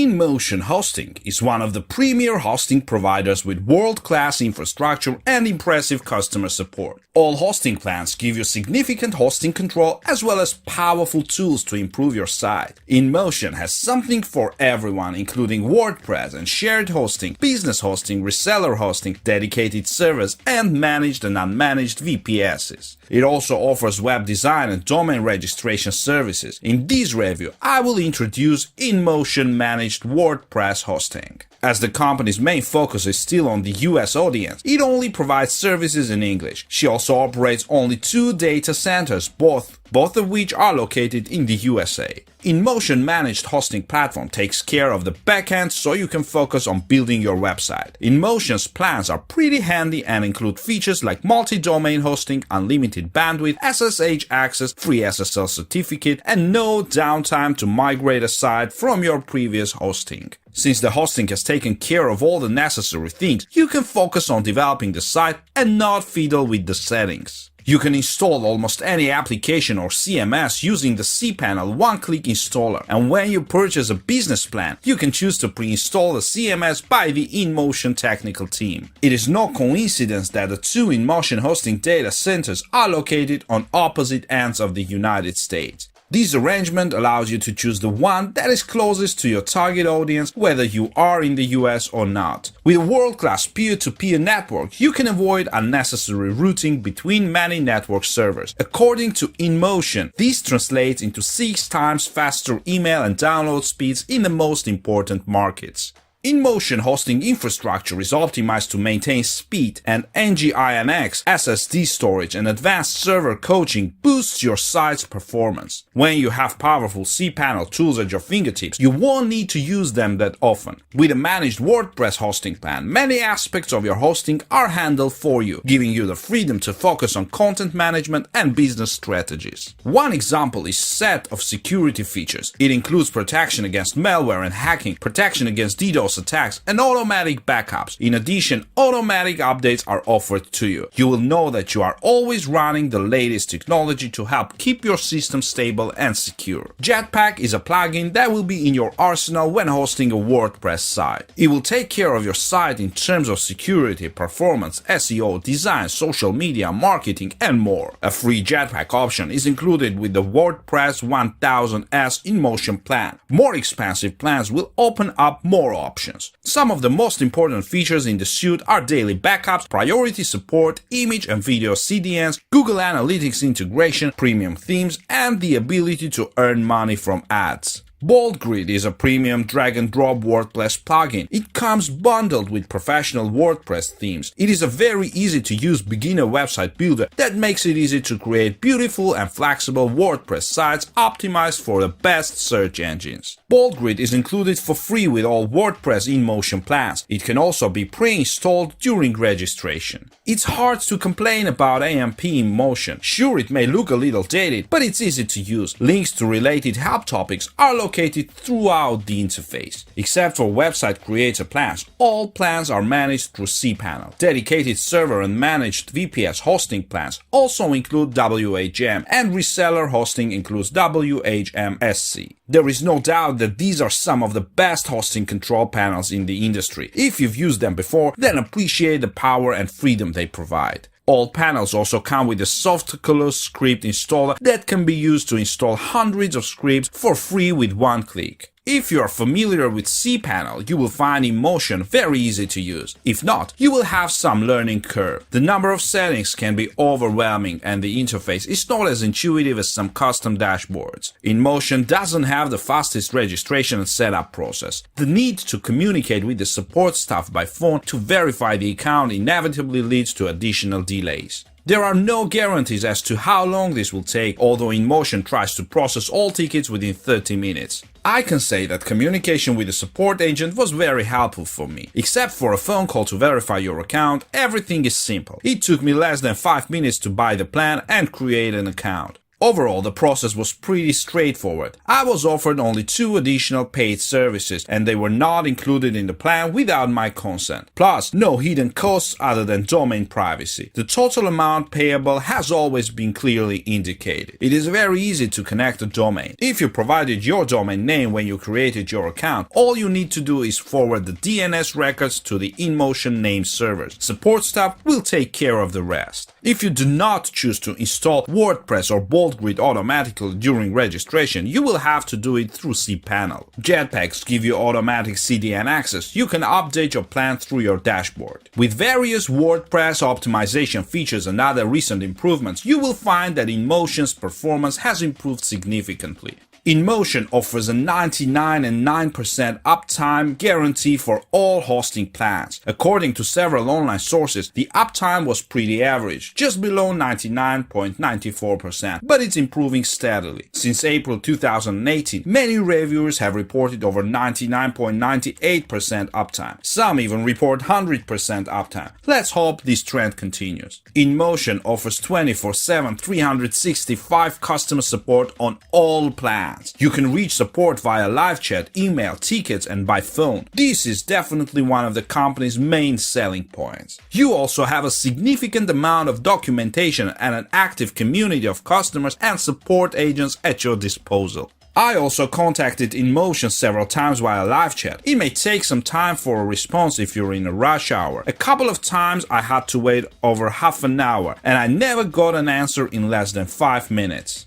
Inmotion Hosting is one of the premier hosting providers with world-class infrastructure and impressive customer support. All hosting plans give you significant hosting control as well as powerful tools to improve your site. Inmotion has something for everyone, including WordPress and shared hosting, business hosting, reseller hosting, dedicated servers, and managed and unmanaged VPSs. It also offers web design and domain registration services. In this review, I will introduce Inmotion Managed WordPress Hosting. As the company's main focus is still on the US audience, it only provides services in English. She also operates only 2 data centers, both of which are located in the USA. Inmotion Managed Hosting Platform takes care of the backend so you can focus on building your website. Inmotion's plans are pretty handy and include features like multi-domain hosting, unlimited bandwidth, SSH access, free SSL certificate, and no downtime to migrate a site from your previous hosting. Since the hosting has taken care of all the necessary things, you can focus on developing the site and not fiddle with the settings. You can install almost any application or CMS using the cPanel one-click installer, and when you purchase a business plan, you can choose to pre-install the CMS by the Inmotion technical team. It is no coincidence that the 2 Inmotion hosting data centers are located on opposite ends of the United States. This arrangement allows you to choose the one that is closest to your target audience, whether you are in the US or not. With a world-class peer-to-peer network, you can avoid unnecessary routing between many network servers. According to Inmotion, this translates into 6 times faster email and download speeds in the most important markets. Inmotion hosting infrastructure is optimized to maintain speed, and NGINX, SSD storage, and advanced server coaching boosts your site's performance. When you have powerful cPanel tools at your fingertips, you won't need to use them that often. With a managed WordPress hosting plan, many aspects of your hosting are handled for you, giving you the freedom to focus on content management and business strategies. One example is set of security features. It includes protection against malware and hacking, protection against DDoS attacks, and automatic backups. In addition, automatic updates are offered to you. You will know that you are always running the latest technology to help keep your system stable and secure. Jetpack is a plugin that will be in your arsenal when hosting a WordPress site. It will take care of your site in terms of security, performance, SEO, design, social media, marketing, and more. A free Jetpack option is included with the WordPress 1000S Inmotion plan. More expensive plans will open up more options. Some of the most important features in the suite are daily backups, priority support, image and video CDNs, Google Analytics integration, premium themes, and the ability to earn money from ads. BoldGrid is a premium drag-and-drop WordPress plugin. It comes bundled with professional WordPress themes. It is a very easy-to-use beginner website builder that makes it easy to create beautiful and flexible WordPress sites optimized for the best search engines. BoldGrid is included for free with all WordPress Inmotion plans. It can also be pre-installed during registration. It's hard to complain about AMP Inmotion. Sure, it may look a little dated, but it's easy to use. Links to related help topics are located throughout the interface. Except for website creator plans, all plans are managed through cPanel. Dedicated server and managed VPS hosting plans also include WHM, and reseller hosting includes WHMSC. There is no doubt that these are some of the best hosting control panels in the industry. If you've used them before, then appreciate the power and freedom they provide. All panels also come with a Softcolor script installer that can be used to install hundreds of scripts for free with one click. If you are familiar with cPanel, you will find Inmotion very easy to use. If not, you will have some learning curve. The number of settings can be overwhelming and the interface is not as intuitive as some custom dashboards. Inmotion doesn't have the fastest registration and setup process. The need to communicate with the support staff by phone to verify the account inevitably leads to additional delays. There are no guarantees as to how long this will take, although Inmotion tries to process all tickets within 30 minutes. I can say that communication with the support agent was very helpful for me. Except for a phone call to verify your account, everything is simple. It took me less than 5 minutes to buy the plan and create an account. Overall, the process was pretty straightforward. I was offered only 2 additional paid services, and they were not included in the plan without my consent. Plus, no hidden costs other than domain privacy. The total amount payable has always been clearly indicated. It is very easy to connect a domain. If you provided your domain name when you created your account, all you need to do is forward the DNS records to the Inmotion name servers. Support staff will take care of the rest. If you do not choose to install WordPress or BoldGrid automatically during registration, you will have to do it through cPanel. Jetpacks give you automatic CDN access. You can update your plan through your dashboard. With various WordPress optimization features and other recent improvements, you will find that Inmotion's performance has improved significantly. Inmotion offers a 99.9% uptime guarantee for all hosting plans. According to several online sources, the uptime was pretty average, just below 99.94%, but it's improving steadily. Since April 2018, many reviewers have reported over 99.98% uptime. Some even report 100% uptime. Let's hope this trend continues. Inmotion offers 24/7, 365 customer support on all plans. You can reach support via live chat, email, tickets, and by phone. This is definitely one of the company's main selling points. You also have a significant amount of documentation and an active community of customers and support agents at your disposal. I also contacted Inmotion several times via live chat. It may take some time for a response if you're in a rush hour. A couple of times I had to wait over half an hour, and I never got an answer in less than 5 minutes.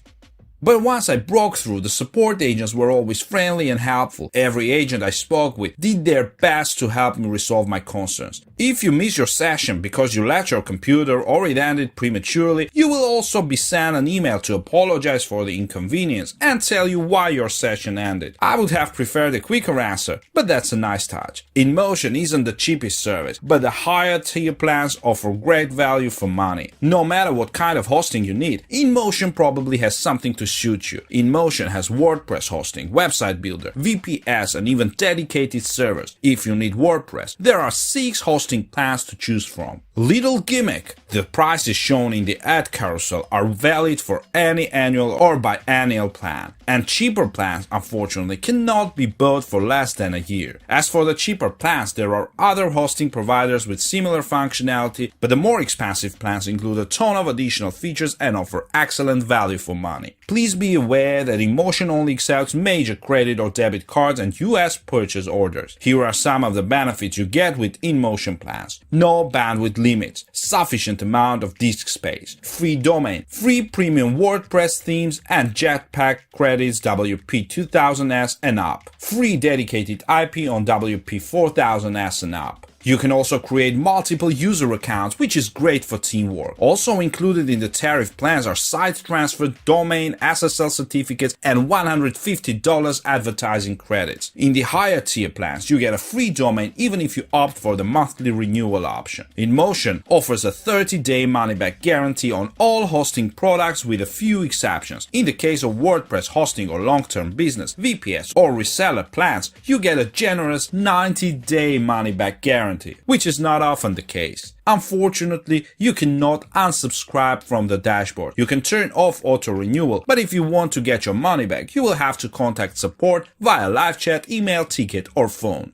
But once I broke through, the support agents were always friendly and helpful. Every agent I spoke with did their best to help me resolve my concerns. If you miss your session because you left your computer or it ended prematurely, you will also be sent an email to apologize for the inconvenience and tell you why your session ended. I would have preferred a quicker answer, but that's a nice touch. Inmotion isn't the cheapest service, but the higher tier plans offer great value for money. No matter what kind of hosting you need, Inmotion probably has something to suit you. Inmotion has WordPress hosting, website builder, VPS, and even dedicated servers. If you need WordPress, there are 6 hosting plans to choose from. Little gimmick: the prices shown in the ad carousel are valid for any annual or biannual plan, and cheaper plans unfortunately cannot be bought for less than a year. As for the cheaper plans, there are other hosting providers with similar functionality, but the more expensive plans include a ton of additional features and offer excellent value for money. Please be aware that Inmotion only accepts major credit or debit cards and US purchase orders. Here are some of the benefits you get with Inmotion plans: no bandwidth limits, sufficient amount of disk space, free domain, free premium WordPress themes and Jetpack credits WP2000S and up, free dedicated IP on WP4000S and up. You can also create multiple user accounts, which is great for teamwork. Also included in the tariff plans are site transfer, domain, SSL certificates, and $150 advertising credits. In the higher tier plans, you get a free domain even if you opt for the monthly renewal option. Inmotion offers a 30-day money-back guarantee on all hosting products with a few exceptions. In the case of WordPress hosting or long-term business, VPS, or reseller plans, you get a generous 90-day money-back guarantee, which is not often the case. Unfortunately, you cannot unsubscribe from the dashboard. You can turn off auto-renewal, but if you want to get your money back, you will have to contact support via live chat, email, ticket, or phone.